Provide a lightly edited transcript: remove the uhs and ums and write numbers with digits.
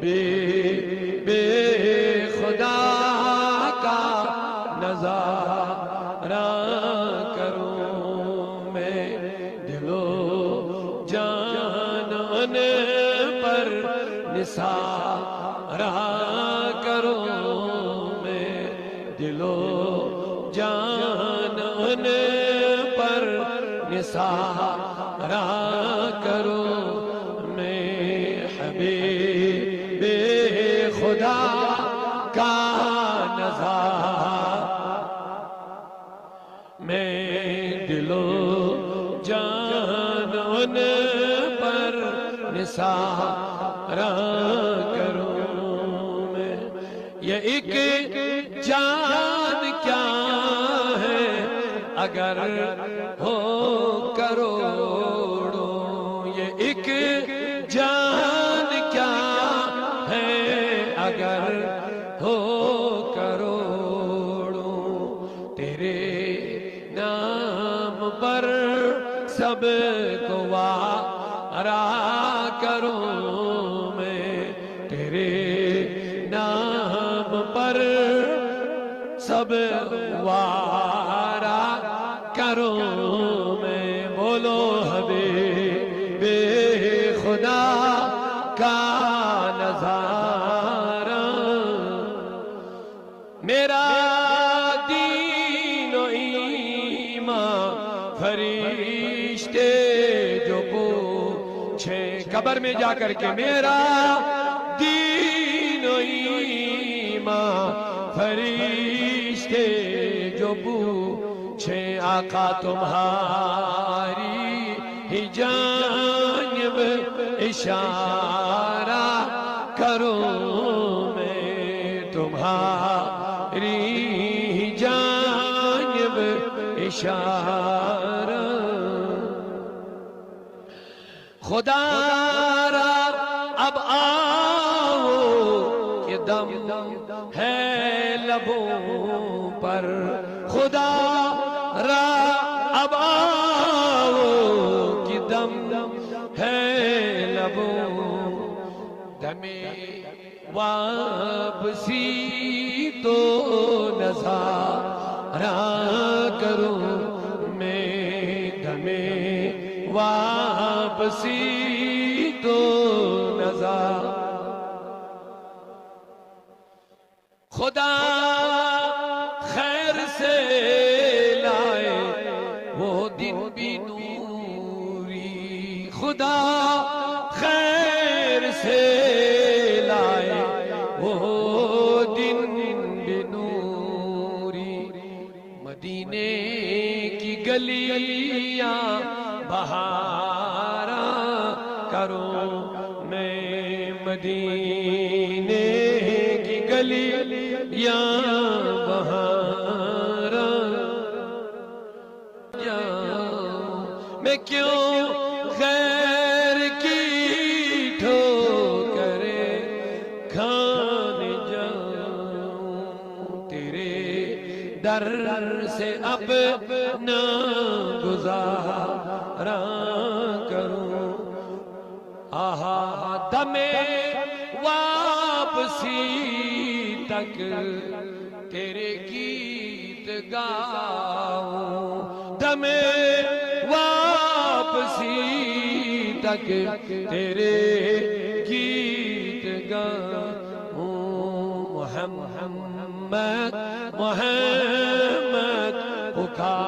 بے خدا کا نظارہ کروں میں، دل و جان ان پر نثارہ کروں میں، دل و جان ان پر نثارہ کروں میں، حبیب خدا کا نظارہ میں، دل و جان ان پر نثارہ کروں میں۔ یہ ایک جان کیا ہے اگر ہو کروڑوں، یہ ایک جان کیا ہے اگر ہو کروڑوں، تیرے نام پر سب کو وارا کروں میں، تیرے نام پر سب وارا کروں میں، بولو حبیب خدا کا نظارہ، میرا دین و ایمان فرشتے جو پوچھیں قبر میں جا کر کے، میرا دین و ایمان فرشتے جو پوچھیں آقا تمہاری ہی جانب اشارہ کروں میں، تمہاری ہی جانب اشارہ، خدا را اب آؤ کہ دم ہے لبوں پر، خدا را اب آؤ کہ دم ہے لبوں، دم واپسی تو نظارہ کروں میں، دم واپسی تو نظارہ، خدا خیر سے لائے وہ دن بھی نوری، خدا خیر سے لائے وہ دن بھی نوری، مدینے کی گلیاں بہارا کروں میں، مدینے کی گلیاں بہارا جاؤں میں، کیوں غیر کی ٹھوکریں کھانے جاؤں، تیرے در سے اپنا گزارا کروں، آہا دم واپسی تک تیرے گیت گاؤں، دم واپسی تک تیرے گیت گاؤں، محمد محمد پکار